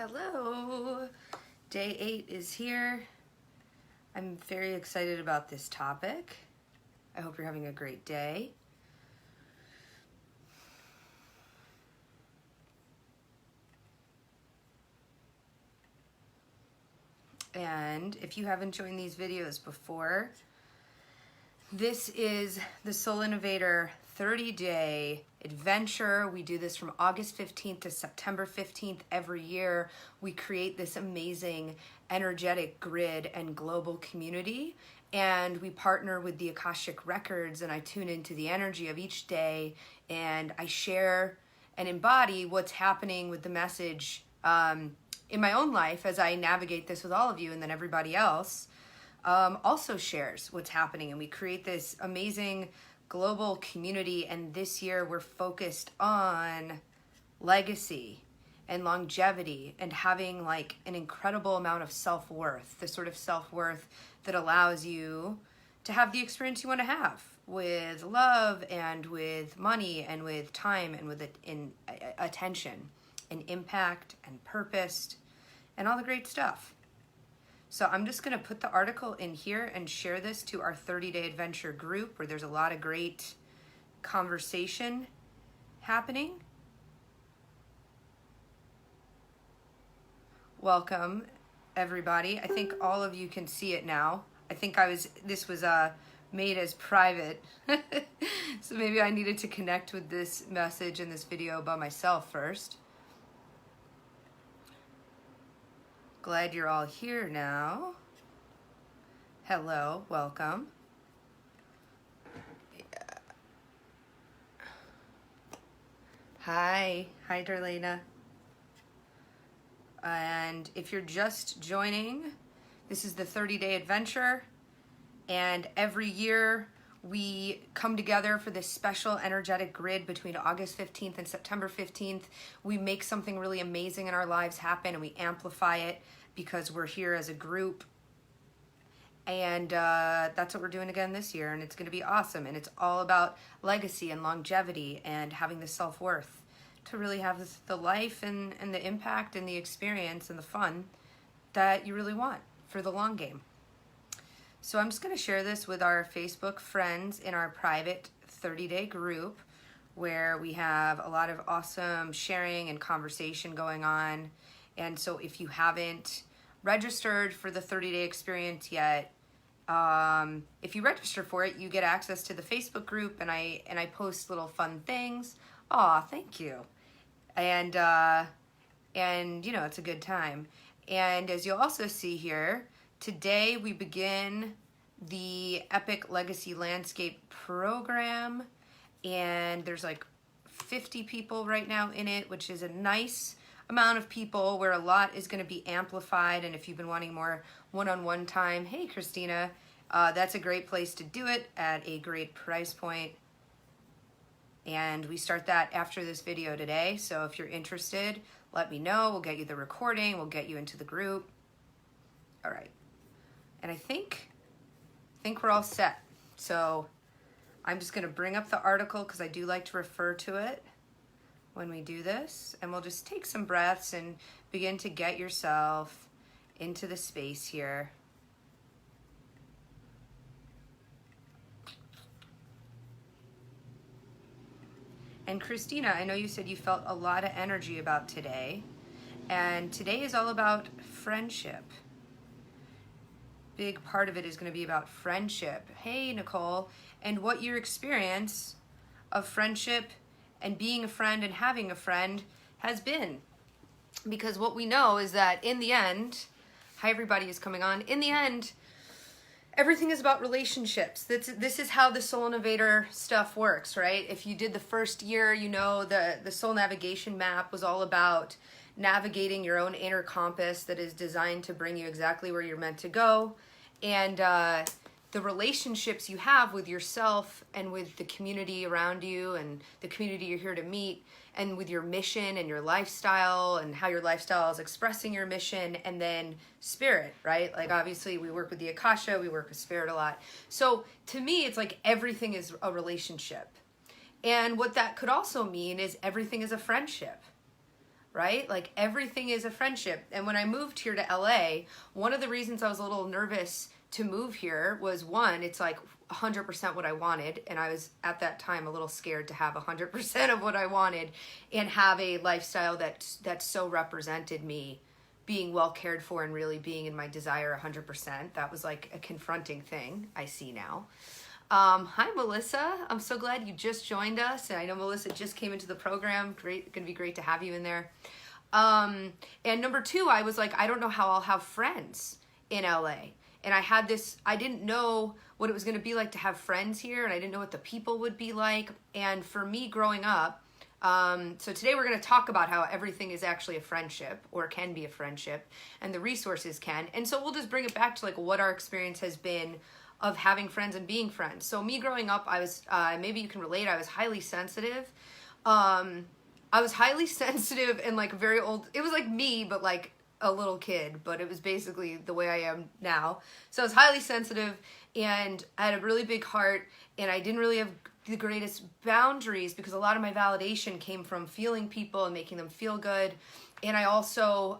Hello. Day 8 is here. I'm very excited about this topic. I hope you're having a great day. And if you haven't joined these videos before, this is the Soul Innovator 30-day adventure. We do this from August 15th to September 15th every year. We create this amazing energetic grid and global community, and we partner with the Akashic Records, and I tune into the energy of each day, and I share and embody what's happening with the message in my own life as I navigate this with all of you, and then everybody else also shares what's happening, and we create this amazing global community. And this year we're focused on legacy and longevity and having like an incredible amount of self-worth, the sort of self-worth that allows you to have the experience you want to have with love and with money and with time and with attention and impact and purpose and all the great stuff. So I'm just going to put the article in here and share this to our 30-day adventure group where there's a lot of great conversation happening. Welcome, everybody. I think all of you can see it now. I think this was made as private. So maybe I needed to connect with this message in this video by myself first. Glad you're all here now. Hello, welcome. Yeah. Hi, Darlena. And if you're just joining, this is the 30-day adventure, and every year we come together for this special energetic grid between August 15th and September 15th. We make something really amazing in our lives happen, and we amplify it because we're here as a group. And that's what we're doing again this year, and it's going to be awesome. And it's all about legacy and longevity and having the self-worth to really have the life and the impact and the experience and the fun that you really want for the long game. So I'm just going to share this with our Facebook friends in our private 30-day group where we have a lot of awesome sharing and conversation going on. And so if you haven't registered for the 30-day experience yet, if you register for it, you get access to the Facebook group, and I post little fun things. Aw, thank you. And you know, it's a good time. And as you'll also see here, today we begin the Epic Legacy Landscape program, and there's like 50 people right now in it, which is a nice amount of people where a lot is going to be amplified. And if you've been wanting more one-on-one time, hey Christina, that's a great place to do it at a great price point. And we start that after this video today. So if you're interested, let me know. We'll get you the recording. We'll get you into the group. All right. And I think we're all set. So I'm just going to bring up the article because I do like to refer to it when we do this. And we'll just take some breaths and begin to get yourself into the space here. And Christina, I know you said you felt a lot of energy about today. And today is all about friendship. Big part of it is going to be about friendship. Hey, Nicole. And what your experience of friendship and being a friend and having a friend has been. Because what we know is that in the end, hi everybody is coming on, in the end, everything is about relationships. This is how the Soul Innovator stuff works, right? If you did the first year, you know the Soul Navigation Map was all about navigating your own inner compass that is designed to bring you exactly where you're meant to go. And the relationships you have with yourself and with the community around you and the community you're here to meet, and with your mission and your lifestyle and how your lifestyle is expressing your mission, and then spirit, right? Like obviously we work with the Akasha, we work with spirit a lot. So to me, it's like everything is a relationship. And what that could also mean is everything is a friendship. right? Like everything is a friendship. And when I moved here to LA, one of the reasons I was a little nervous to move here was, one, it's like 100% what I wanted, and I was at that time a little scared to have 100% of what I wanted and have a lifestyle that so represented me being well cared for and really being in my desire 100%. That was like a confronting thing I see now. Hi, Melissa. I'm so glad you just joined us. And I know Melissa just came into the program. Great. Going to be great to have you in there. And number two, I was like, I don't know how I'll have friends in LA. And I didn't know what it was going to be like to have friends here. And I didn't know what the people would be like. And for me growing up, so today we're going to talk about how everything is actually a friendship, or can be a friendship, and the resources can. And so we'll just bring it back to like what our experience has been of having friends and being friends. So me growing up, I was, maybe you can relate, I was highly sensitive. I was highly sensitive and like very old. It was like me, but like a little kid, but it was basically the way I am now. So I was highly sensitive, and I had a really big heart, and I didn't really have the greatest boundaries because a lot of my validation came from feeling people and making them feel good. And I also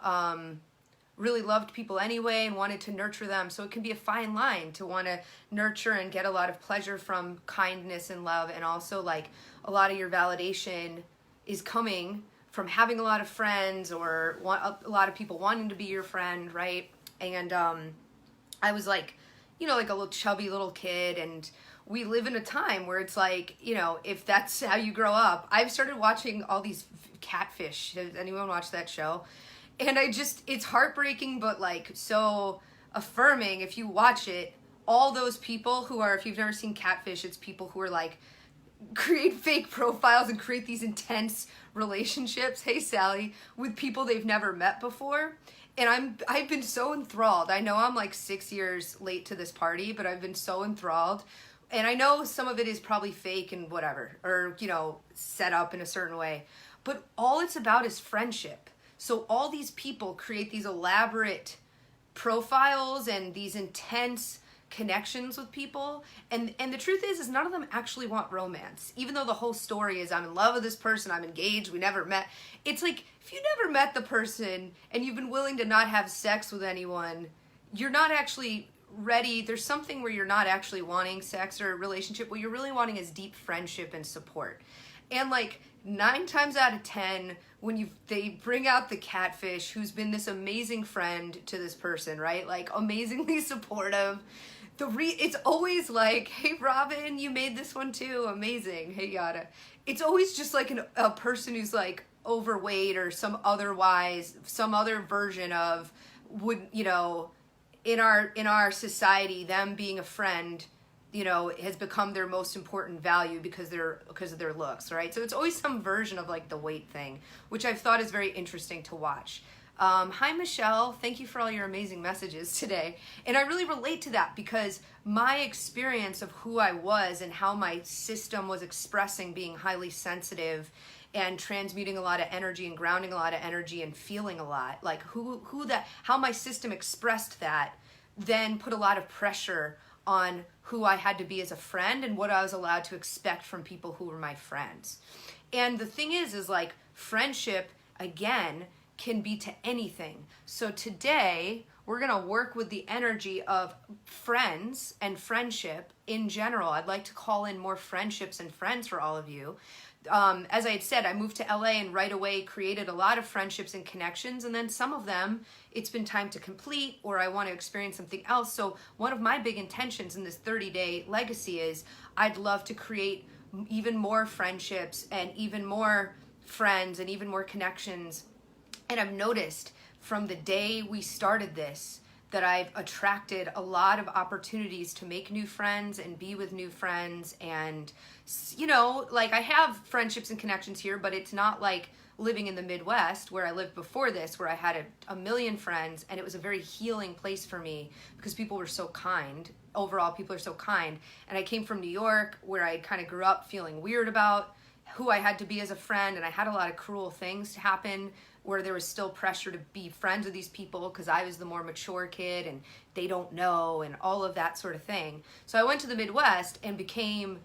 really loved people anyway and wanted to nurture them. So it can be a fine line to want to nurture and get a lot of pleasure from kindness and love. And also like a lot of your validation is coming from having a lot of friends or a lot of people wanting to be your friend, right? And I was like, you know, like a little chubby little kid, and we live in a time where it's like, you know, if that's how you grow up. I've started watching all these Catfish. Does anyone watch that show? And it's heartbreaking, but like so affirming if you watch it. All those people who are, if you've never seen Catfish, it's people who are like, create fake profiles and create these intense relationships, hey Sally, with people they've never met before. And I've been so enthralled. I know I'm like 6 years late to this party, but I've been so enthralled. And I know some of it is probably fake and whatever, or, you know, set up in a certain way. But all it's about is friendship. So all these people create these elaborate profiles and these intense connections with people. And the truth is none of them actually want romance. Even though the whole story is I'm in love with this person, I'm engaged, we never met. It's like, if you never met the person and you've been willing to not have sex with anyone, you're not actually ready. There's something where you're not actually wanting sex or a relationship. What you're really wanting is deep friendship and support. And like 9 times out of 10, when they bring out the catfish who's been this amazing friend to this person, right? Like amazingly supportive. It's always like, hey Robin, you made this one too, amazing, hey yada. It's always just like a person who's like overweight or some other version of, would, you know, in our society, them being a friend, you know, has become their most important value because of their looks, right? So it's always some version of like the weight thing, which I've thought is very interesting to watch. Hi, Michelle. Thank you for all your amazing messages today. And I really relate to that because my experience of who I was and how my system was expressing being highly sensitive and transmuting a lot of energy and grounding a lot of energy and feeling a lot, like how my system expressed that then put a lot of pressure on who I had to be as a friend and what I was allowed to expect from people who were my friends. And the thing is like friendship, again, can be to anything. So today we're going to work with the energy of friends and friendship in general. I'd like to call in more friendships and friends for all of you. As I had said, I moved to LA and right away created a lot of friendships and connections, and then some of them it's been time to complete or I want to experience something else. So one of my big intentions in this 30-day legacy is I'd love to create even more friendships and even more friends and even more connections. And I've noticed from the day we started this that I've attracted a lot of opportunities to make new friends and be with new friends. And, you know, like I have friendships and connections here, but it's not like living in the Midwest where I lived before this, where I had a million friends, and it was a very healing place for me because people were so kind. Overall, people are so kind. And I came from New York, where I kind of grew up feeling weird about who I had to be as a friend, and I had a lot of cruel things happen where there was still pressure to be friends with these people because I was the more mature kid and they don't know and all of that sort of thing. So I went to the Midwest and became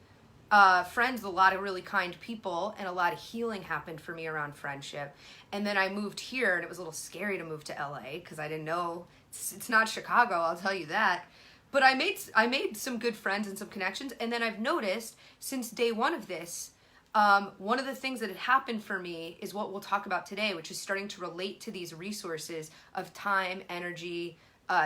friends, a lot of really kind people, and a lot of healing happened for me around friendship. And then I moved here, and it was a little scary to move to LA because I didn't know it's not Chicago, I'll tell you that. But I made some good friends and some connections, and then I've noticed since day one of this, one of the things that had happened for me is what we'll talk about today, which is starting to relate to these resources of time, energy,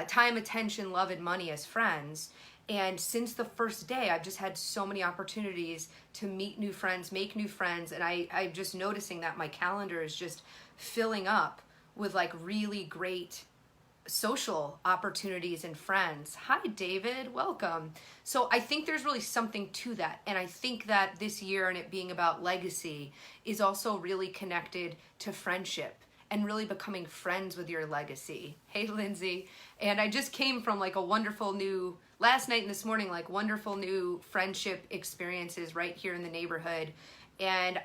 time, attention, love, and money as friends. And since the first day, I've just had so many opportunities to meet new friends, make new friends. And I'm just noticing that my calendar is just filling up with like really great social opportunities and friends. Hi, David. Welcome. So I think there's really something to that. And I think that this year and it being about legacy is also really connected to friendship and really becoming friends with your legacy. Hey, Lindsay. And I just came from like a wonderful new, last night and this morning, like wonderful new friendship experiences right here in the neighborhood. And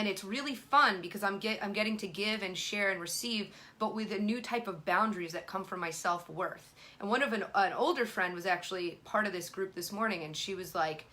it's really fun because I'm getting to give and share and receive, but with a new type of boundaries that come from my self-worth. And one of an older friend was actually part of this group this morning, and she was like,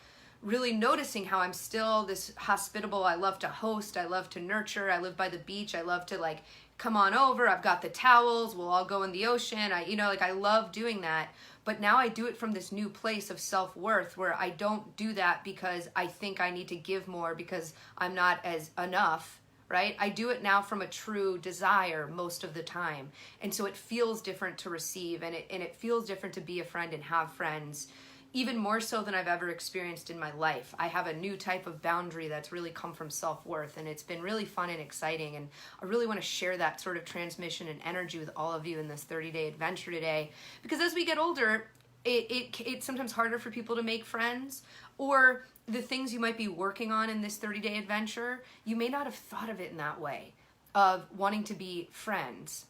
really noticing how I'm still this hospitable. I love to host. I love to nurture. I live by the beach. I love to like, come on over. I've got the towels. We'll all go in the ocean. I love doing that. But now I do it from this new place of self-worth where I don't do that because I think I need to give more because I'm not as enough, right? I do it now from a true desire most of the time. And so it feels different to receive, and it feels different to be a friend and have friends, even more so than I've ever experienced in my life. I have a new type of boundary that's really come from self-worth, and it's been really fun and exciting, and I really want to share that sort of transmission and energy with all of you in this 30-day adventure today, because as we get older, it's sometimes harder for people to make friends, or the things you might be working on in this 30-day adventure, you may not have thought of it in that way, of wanting to be friends.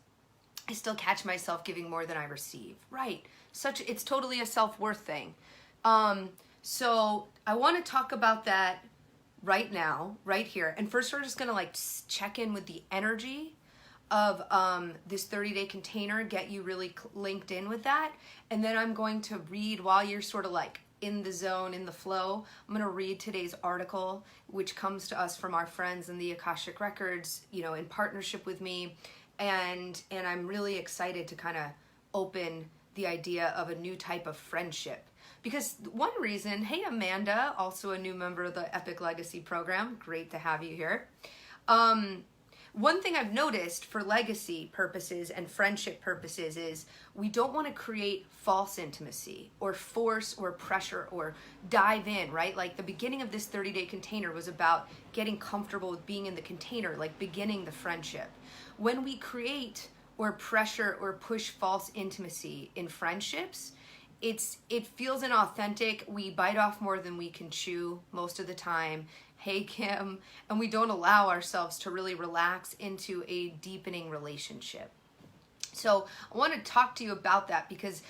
I still catch myself giving more than I receive. Right. It's totally a self-worth thing. So I want to talk about that right now, right here. And first we're just going to like check in with the energy of this 30-day container, get you really linked in with that. And then I'm going to read while you're sort of like in the zone, in the flow. I'm going to read today's article, which comes to us from our friends in the Akashic Records, in partnership with me. And I'm really excited to kind of open the idea of a new type of friendship. Because one reason, hey Amanda, also a new member of the Epic Legacy program, great to have you here. One thing I've noticed for legacy purposes and friendship purposes is we don't want to create false intimacy or force or pressure or dive in, right? Like the beginning of this 30-day container was about getting comfortable with being in the container, like beginning the friendship. When we create or pressure or push false intimacy in friendships, it feels inauthentic. We bite off more than we can chew most of the time. Hey Kim, and we don't allow ourselves to really relax into a deepening relationship. So I want to talk to you about that because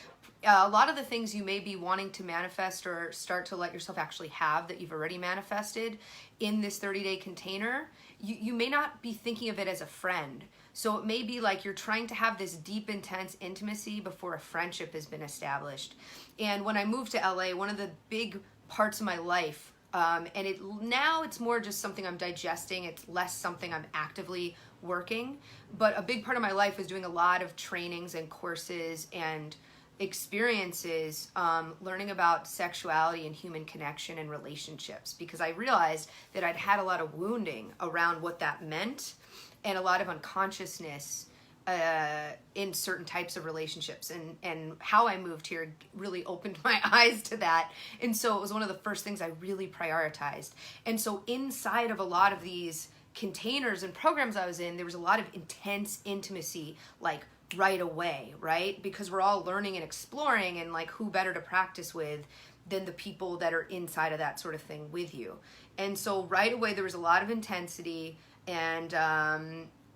a lot of the things you may be wanting to manifest or start to let yourself actually have that you've already manifested in this 30-day container, you may not be thinking of it as a friend. So it may be like you're trying to have this deep, intense intimacy before a friendship has been established. And when I moved to LA, one of the big parts of my life, now it's more just something I'm digesting. It's less something I'm actively working. But a big part of my life was doing a lot of trainings and courses and experiences, learning about sexuality and human connection and relationships, because I realized that I'd had a lot of wounding around what that meant and a lot of unconsciousness in certain types of relationships, and how I moved here really opened my eyes to that. And so it was one of the first things I really prioritized. And so inside of a lot of these containers and programs I was in, there was a lot of intense intimacy, like right away, right? Because we're all learning and exploring, and like who better to practice with than the people that are inside of that sort of thing with you. And so right away there was a lot of intensity, and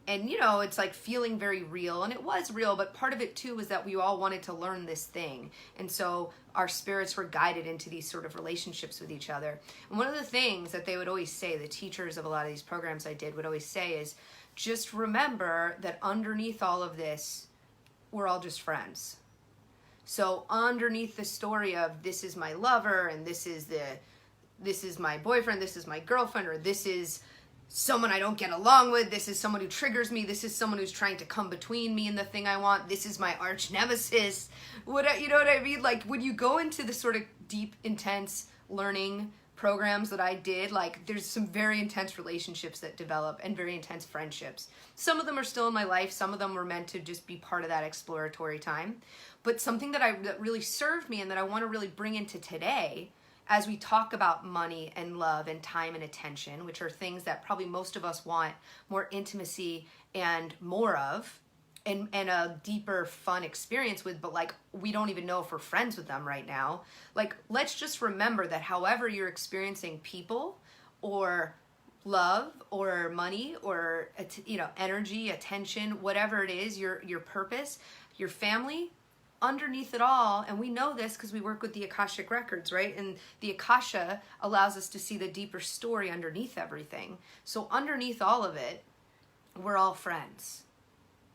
it's like feeling very real, and it was real, but part of it too was that we all wanted to learn this thing. And so our spirits were guided into these sort of relationships with each other. And one of the things that they would always say, the teachers of a lot of these programs I did would always say is, just remember that underneath all of this, we're all just friends. So underneath the story of this is my lover and this is this is my boyfriend, this is my girlfriend, or this is someone I don't get along with, this is someone who triggers me, this is someone who's trying to come between me and the thing I want, this is my arch nemesis. You know what I mean? Like, when you go into the sort of deep, intense learning programs that I did, like, there's some very intense relationships that develop and very intense friendships. Some of them are still in my life, some of them were meant to just be part of that exploratory time. But something that really served me and that I want to really bring into today, as we talk about money and love and time and attention, which are things that probably most of us want more intimacy and more of, and a deeper, fun experience with, but like, we don't even know if we're friends with them right now. Like, let's just remember that however you're experiencing people or love or money or, you know, energy, attention, whatever it is, your purpose, your family, underneath it all, and we know this because we work with the Akashic Records, right? And the Akasha allows us to see the deeper story underneath everything. So underneath all of it, we're all friends.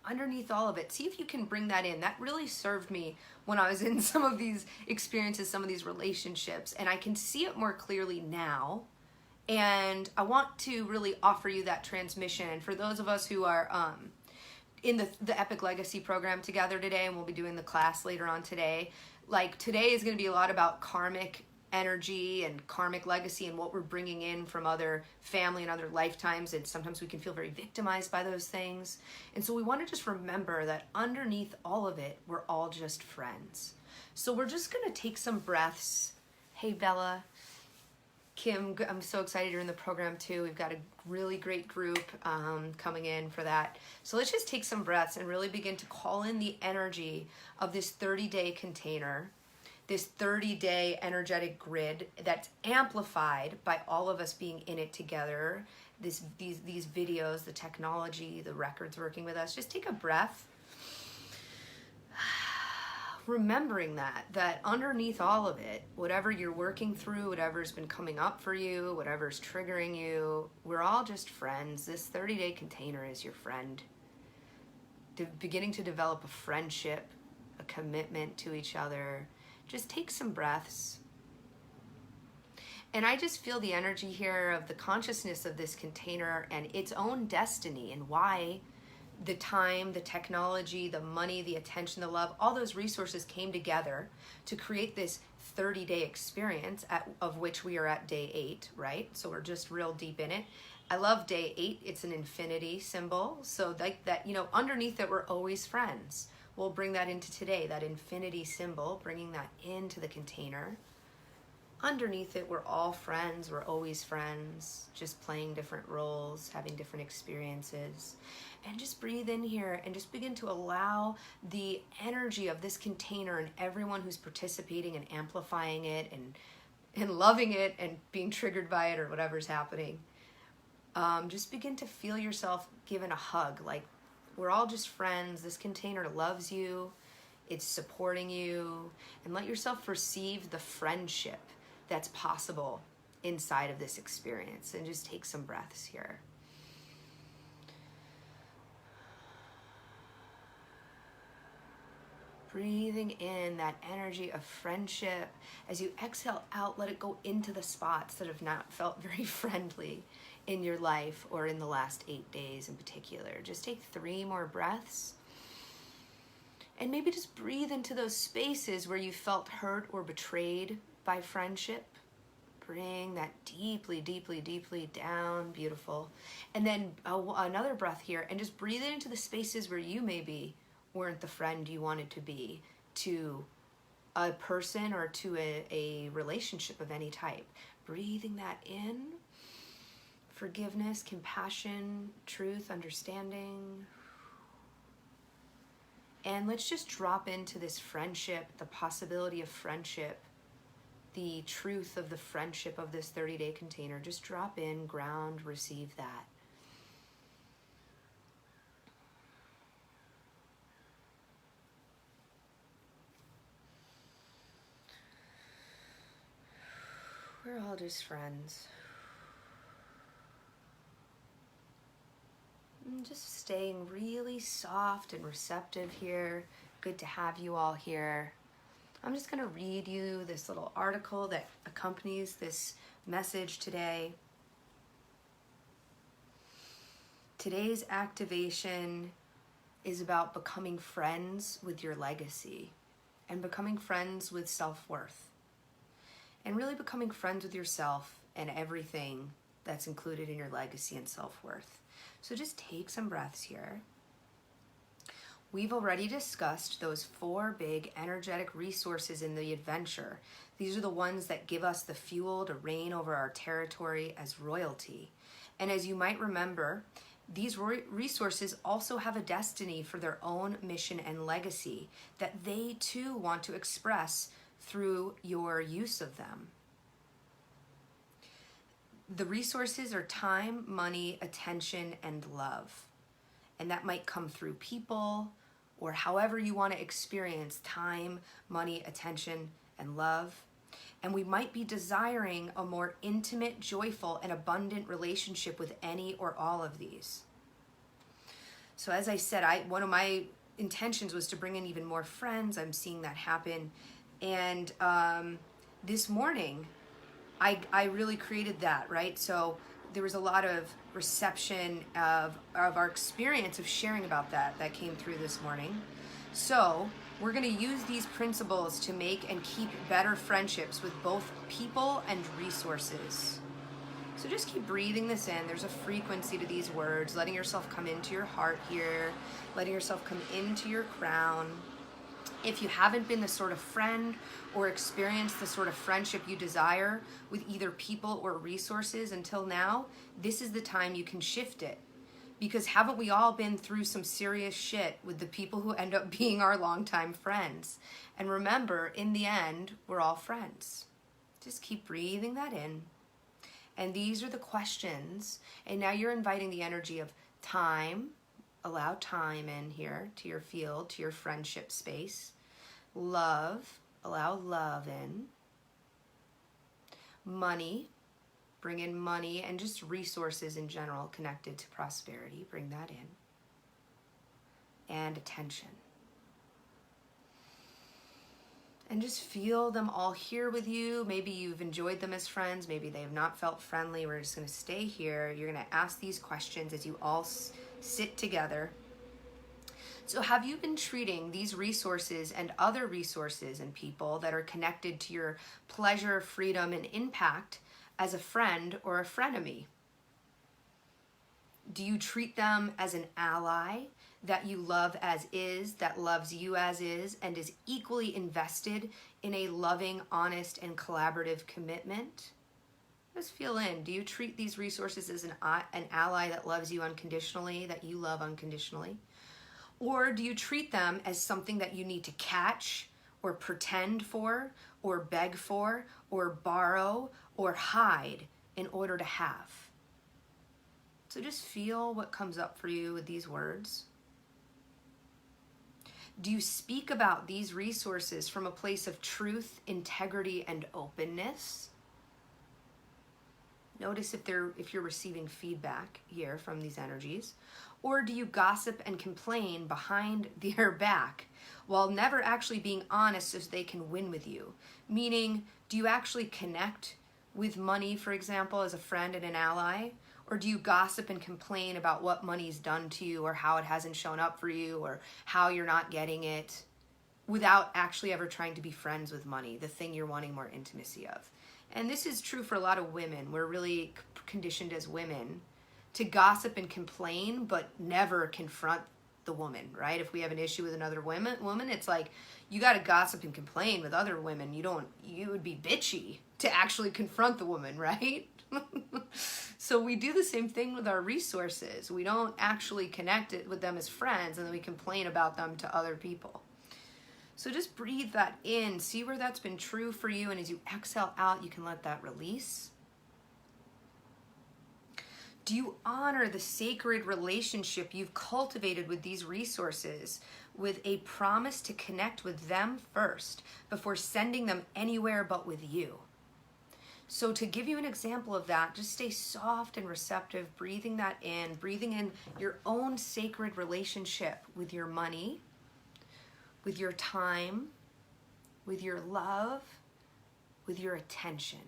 Underneath all of it, see if you can bring that in. That really served me when I was in some of these experiences, some of these relationships, and I can see it more clearly now. And I want to really offer you that transmission. And for those of us who are in the Epic Legacy program together today, and we'll be doing the class later on today, like, today is going to be a lot about karmic energy and karmic legacy and what we're bringing in from other family and other lifetimes, and sometimes we can feel very victimized by those things. And so we want to just remember that underneath all of it, we're all just friends. So we're just going to take some breaths. Hey Bella, Kim, I'm so excited you're in the program too. We've got a really great group coming in for that. So let's just take some breaths and really begin to call in the energy of this 30-day container, this 30-day energetic grid that's amplified by all of us being in it together. These videos, the technology, the records working with us. Just take a breath. Remembering that underneath all of it, whatever you're working through, whatever's been coming up for you, whatever's triggering you, we're all just friends. This 30-day container is your friend. Beginning to develop a friendship, a commitment to each other. Just take some breaths. And I just feel the energy here of the consciousness of this container and its own destiny, and why the time, the technology, the money, the attention, the love, all those resources came together to create this 30-day experience, of which we are at day 8, right? So we're just real deep in it. I love day 8. It's an infinity symbol. So like that, you know, underneath it, we're always friends. We'll bring that into today, that infinity symbol, bringing that into the container. Underneath it, we're all friends. We're always friends, just playing different roles, having different experiences. And just breathe in here and just begin to allow the energy of this container and everyone who's participating and amplifying it and loving it and being triggered by it or whatever's happening. Just begin to feel yourself given a hug. Like, we're all just friends. This container loves you. It's supporting you. And let yourself receive the friendship that's possible inside of this experience. And just take some breaths here. Breathing in that energy of friendship. As you exhale out, let it go into the spots that have not felt very friendly in your life or in the last 8 days in particular. Just take 3 more breaths. And maybe just breathe into those spaces where you felt hurt or betrayed by friendship. Bring that deeply, deeply, deeply down. Beautiful. And then another breath here, and just breathe into the spaces where you maybe weren't the friend you wanted to be to a person or to a relationship of any type. Breathing that in. Forgiveness, compassion, truth, understanding. And let's just drop into this friendship, the possibility of friendship, the truth of the friendship of this 30-day container. Just drop in, ground, receive that. We're all just friends. And just staying really soft and receptive here. Good to have you all here. I'm just going to read you this little article that accompanies this message today. Today's activation is about becoming friends with your legacy and becoming friends with self-worth and really becoming friends with yourself and everything that's included in your legacy and self-worth. So just take some breaths here. We've already discussed those 4 big energetic resources in the adventure. These are the ones that give us the fuel to reign over our territory as royalty. And as you might remember, these resources also have a destiny for their own mission and legacy that they too want to express through your use of them. The resources are time, money, attention, and love. And that might come through people or however you want to experience time, money, attention, and love. And we might be desiring a more intimate, joyful, and abundant relationship with any or all of these. So as I said, one of my intentions was to bring in even more friends. I'm seeing that happen. And this morning, I really created that, right? So there was a lot of reception of our experience of sharing about that came through this morning. So we're going to use these principles to make and keep better friendships with both people and resources. So just keep breathing this in. There's a frequency to these words, letting yourself come into your heart here, letting yourself come into your crown. If you haven't been the sort of friend or experienced the sort of friendship you desire with either people or resources until now, this is the time you can shift it. Because haven't we all been through some serious shit with the people who end up being our longtime friends? And remember, in the end, we're all friends. Just keep breathing that in. And these are the questions. And now you're inviting the energy of time. Allow time in here to your field, to your friendship space. Love. Allow love in. Money. Bring in money and just resources in general connected to prosperity. Bring that in. And attention. And just feel them all here with you. Maybe you've enjoyed them as friends. Maybe they have not felt friendly. We're just going to stay here. You're going to ask these questions as you all sit together. So have you been treating these resources and other resources and people that are connected to your pleasure, freedom, and impact as a friend or a frenemy? Do you treat them as an ally that you love as is, that loves you as is, and is equally invested in a loving, honest, and collaborative commitment? Just feel in. Do you treat these resources as an ally that loves you unconditionally, that you love unconditionally? Or do you treat them as something that you need to catch or pretend for or beg for or borrow or hide in order to have? So just feel what comes up for you with these words. Do you speak about these resources from a place of truth, integrity, and openness? Notice if you're receiving feedback here from these energies. Or do you gossip and complain behind their back while never actually being honest so they can win with you? Meaning, do you actually connect with money, for example, as a friend and an ally? Or do you gossip and complain about what money's done to you or how it hasn't shown up for you or how you're not getting it without actually ever trying to be friends with money, the thing you're wanting more intimacy of? And this is true for a lot of women. We're really conditioned as women to gossip and complain, but never confront the woman, right? If we have an issue with another woman, it's like, you got to gossip and complain with other women. You would be bitchy to actually confront the woman, right? So we do the same thing with our resources. We don't actually connect it with them as friends, and then we complain about them to other people. So just breathe that in. See where that's been true for you, and as you exhale out, you can let that release. Do you honor the sacred relationship you've cultivated with these resources with a promise to connect with them first before sending them anywhere but with you? So to give you an example of that, just stay soft and receptive, breathing that in, breathing in your own sacred relationship with your money, with your time, with your love, with your attention.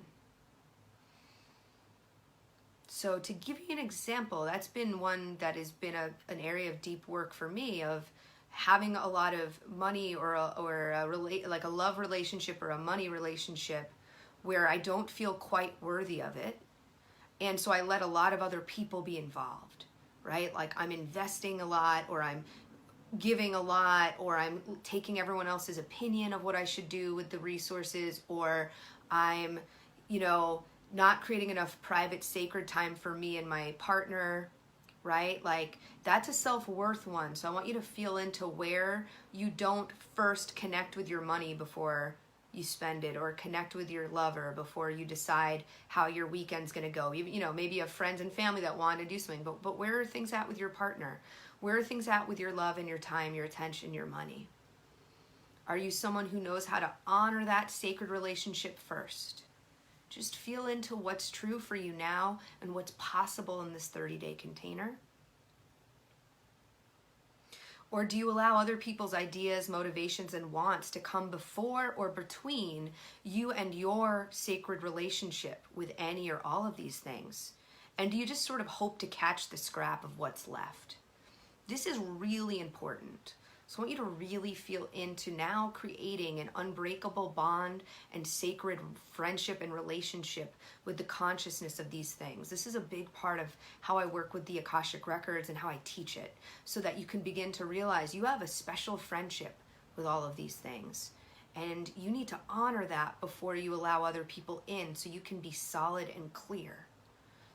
So to give you an example, that's been one that has been an area of deep work for me, of having a lot of money or like a love relationship or a money relationship where I don't feel quite worthy of it. And so I let a lot of other people be involved, right? Like I'm investing a lot, or I'm giving a lot, or I'm taking everyone else's opinion of what I should do with the resources, or I'm, not creating enough private sacred time for me and my partner, right? Like that's a self-worth one. So I want you to feel into where you don't first connect with your money before you spend it, or connect with your lover before you decide how your weekend's going to go. Maybe you have friends and family that want to do something, but where are things at with your partner? Where are things at with your love and your time, your attention, your money? Are you someone who knows how to honor that sacred relationship first? Just feel into what's true for you now and what's possible in this 30-day container. Or do you allow other people's ideas, motivations, and wants to come before or between you and your sacred relationship with any or all of these things? And do you just sort of hope to catch the scrap of what's left? This is really important. So I want you to really feel into now creating an unbreakable bond and sacred friendship and relationship with the consciousness of these things. This is a big part of how I work with the Akashic Records and how I teach it, so that you can begin to realize you have a special friendship with all of these things. And you need to honor that before you allow other people in, so you can be solid and clear.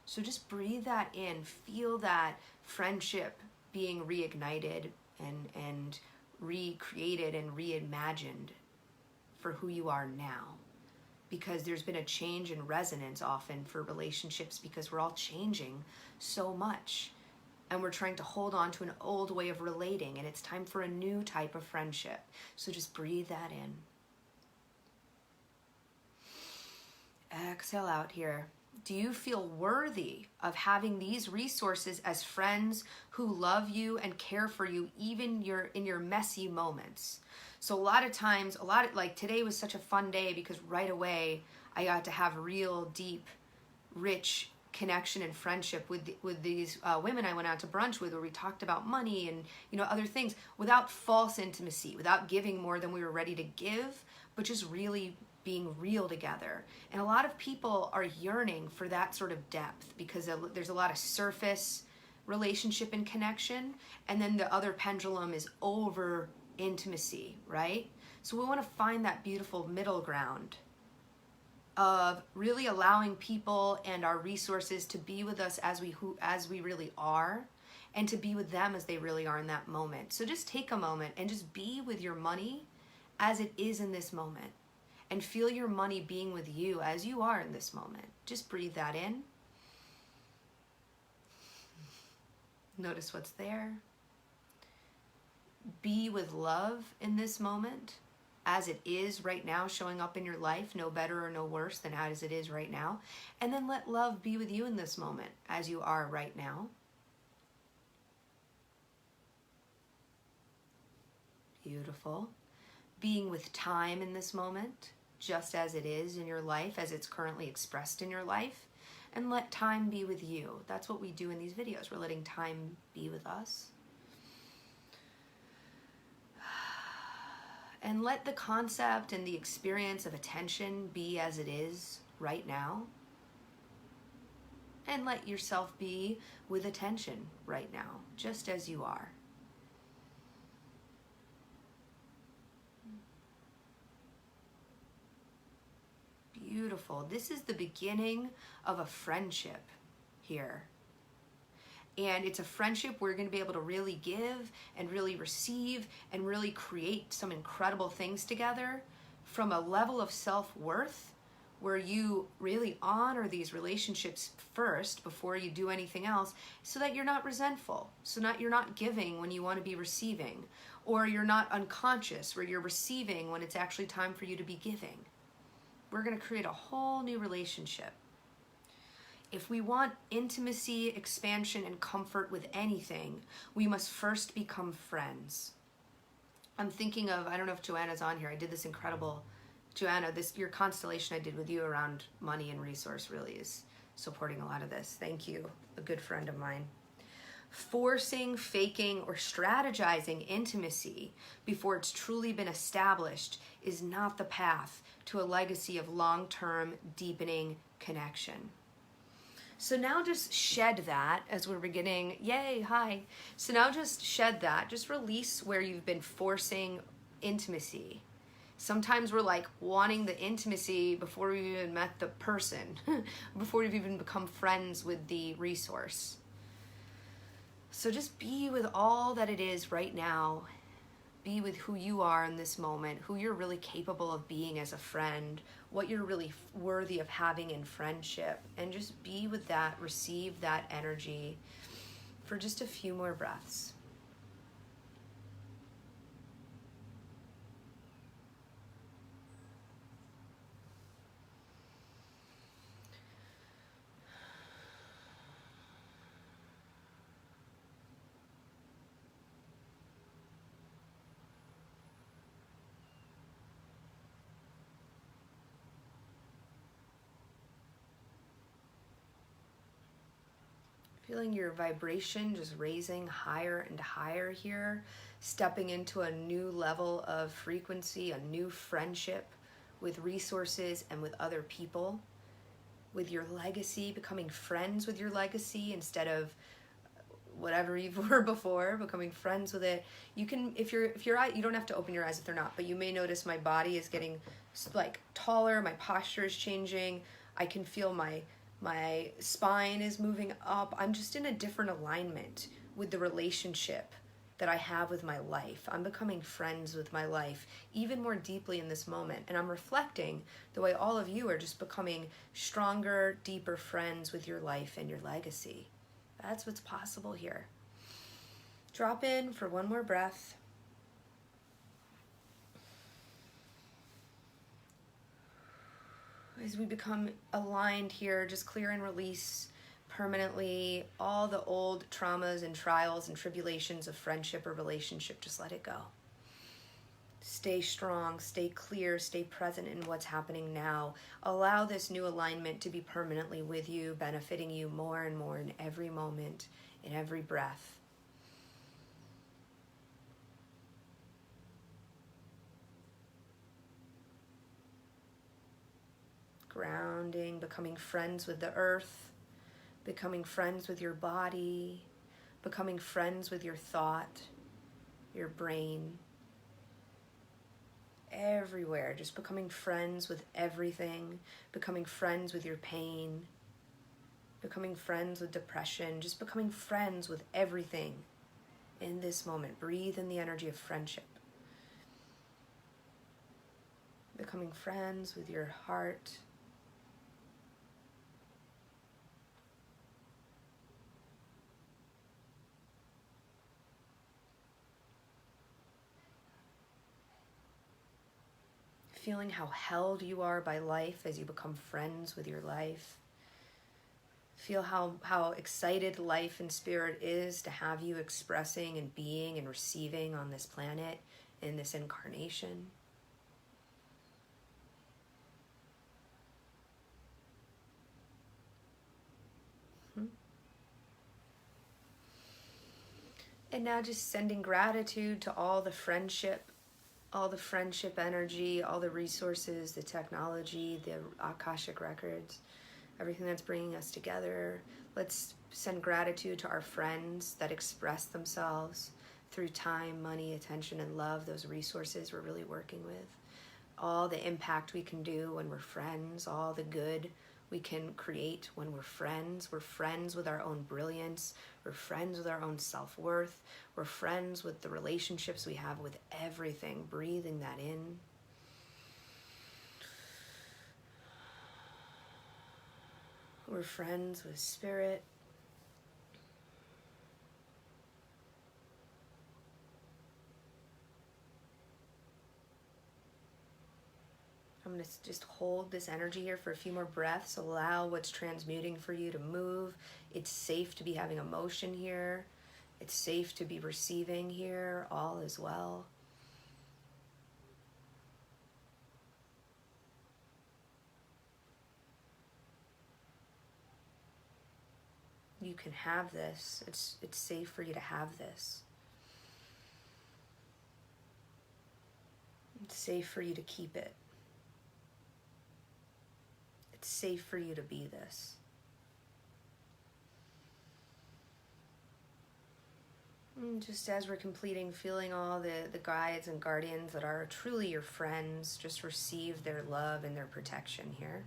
So just breathe that in, feel that friendship being reignited and recreated and reimagined for who you are now. Because there's been a change in resonance often for relationships, because we're all changing so much. And we're trying to hold on to an old way of relating, and it's time for a new type of friendship. So just breathe that in. Exhale out here. Do you feel worthy of having these resources as friends who love you and care for you, even in your messy moments? So a lot of times, like today was such a fun day because right away I got to have real, deep, rich connection and friendship with these women I went out to brunch with, where we talked about money and other things without false intimacy, without giving more than we were ready to give, but just really being real together. And a lot of people are yearning for that sort of depth, because there's a lot of surface relationship and connection, and then the other pendulum is over intimacy, right? So we want to find that beautiful middle ground of really allowing people and our resources to be with us as we really are, and to be with them as they really are in that moment. So just take a moment and just be with your money as it is in this moment. And feel your money being with you as you are in this moment. Just breathe that in. Notice what's there. Be with love in this moment as it is right now, showing up in your life, no better or no worse than as it is right now. And then let love be with you in this moment as you are right now. Beautiful. Being with time in this moment, just as it is in your life, as it's currently expressed in your life, and let time be with you. That's what we do in these videos. We're letting time be with us. And let the concept and the experience of attention be as it is right now. And let yourself be with attention right now, just as you are. Beautiful. This is the beginning of a friendship here. And it's a friendship we're going to be able to really give and really receive and really create some incredible things together from a level of self-worth where you really honor these relationships first before you do anything else, so that you're not resentful, you're not giving when you want to be receiving, or you're not unconscious where you're receiving when it's actually time for you to be giving. We're going to create a whole new relationship. If we want intimacy, expansion, and comfort with anything, we must first become friends. I'm thinking of, I don't know if Joanna's on here, I did this incredible, Joanna, your constellation I did with you around money and resource really is supporting a lot of this. Thank you, a good friend of mine. Forcing, faking, or strategizing intimacy before it's truly been established is not the path to a legacy of long-term, deepening connection. So now just shed that as we're beginning. Yay, hi. So now just shed that. Just release where you've been forcing intimacy. Sometimes we're like wanting the intimacy before we even met the person, before we've even become friends with the resource. So just be with all that it is right now. Be with who you are in this moment, who you're really capable of being as a friend, what you're really worthy of having in friendship, and just be with that, receive that energy for just a few more breaths. Feeling your vibration just raising higher and higher here, stepping into a new level of frequency, a new friendship with resources and with other people, with your legacy, becoming friends with your legacy instead of whatever you were before, becoming friends with it. You can, if your eye, you don't have to open your eyes if they're not, but you may notice my body is getting like taller, my posture is changing. I can feel my spine is moving up. I'm just in a different alignment with the relationship that I have with my life. I'm becoming friends with my life even more deeply in this moment. And I'm reflecting the way all of you are just becoming stronger, deeper friends with your life and your legacy. That's what's possible here. Drop in for one more breath. As we become aligned here, just clear and release permanently all the old traumas and trials and tribulations of friendship or relationship. Just let it go. Stay strong, stay clear, stay present in what's happening now. Allow this new alignment to be permanently with you, benefiting you more and more in every moment, in every breath. Grounding, becoming friends with the earth, becoming friends with your body, becoming friends with your thought, your brain, everywhere, just becoming friends with everything, becoming friends with your pain, becoming friends with depression, just becoming friends with everything in this moment. Breathe in the energy of friendship. Becoming friends with your heart. Feeling how held you are by life as you become friends with your life. Feel how excited life and spirit is to have you expressing and being and receiving on this planet in this incarnation. And now just sending gratitude to all the friendship energy, all the resources, the technology, the Akashic records, everything that's bringing us together. Let's send gratitude to our friends that express themselves through time, money, attention, and love, those resources we're really working with. All the impact we can do when we're friends, all the good we can create when we're friends. We're friends with our own brilliance. We're friends with our own self-worth. We're friends with the relationships we have with everything. Breathing that in. We're friends with spirit. I'm going to just hold this energy here for a few more breaths. Allow what's transmuting for you to move. It's safe to be having emotion here. It's safe to be receiving here. All is well. you can have this. It's safe for you to have this. It's safe for you to keep it. It's safe for you to be this. And just as we're completing, feeling all the guides and guardians that are truly your friends, just receive their love and their protection here.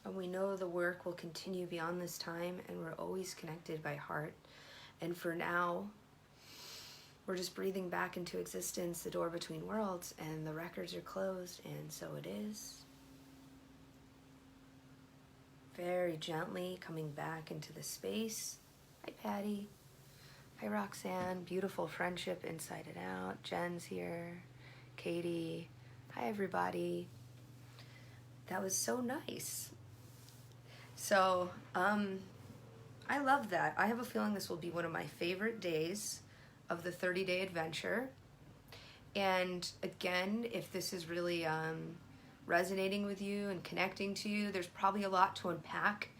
And we know the work will continue beyond this time, and we're always connected by heart. And for now, we're just breathing back into existence, the door between worlds, and the records are closed, and so it is. Very gently coming back into the space. Hi, Patty. Hi, Roxanne. Beautiful friendship inside and out. Jen's here. Katie. Hi, everybody. That was so nice. So, I love that. I have a feeling this will be one of my favorite days of the 30-day adventure. And again, if this is really resonating with you and connecting to you, there's probably a lot to unpack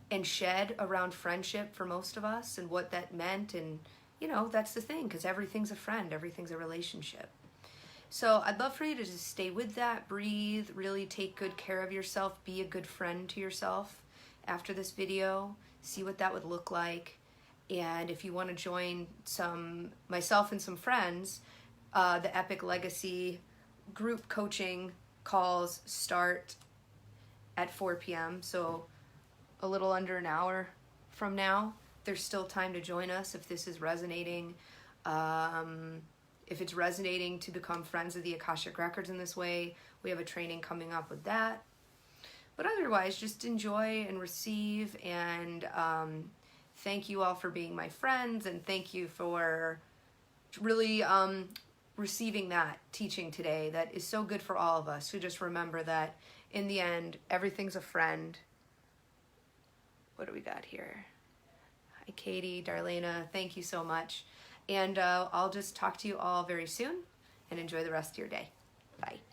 and shed around friendship for most of us and what that meant. And, you know, that's the thing, because everything's a friend, everything's a relationship. So I'd love for you to just stay with that, breathe, really take good care of yourself, be a good friend to yourself after this video, see what that would look like. And if you want to join myself and some friends, the Epic Legacy group coaching calls start at 4 p.m. So a little under an hour from now. There's still time to join us if this is resonating. If it's resonating to become friends of the Akashic Records in this way, we have a training coming up with that. But otherwise, just enjoy and receive, and thank you all for being my friends, and thank you for really receiving that teaching today that is so good for all of us, who just remember that in the end, everything's a friend. What do we got here? Hi, Katie, Darlena, thank you so much. And I'll just talk to you all very soon, and enjoy the rest of your day. Bye.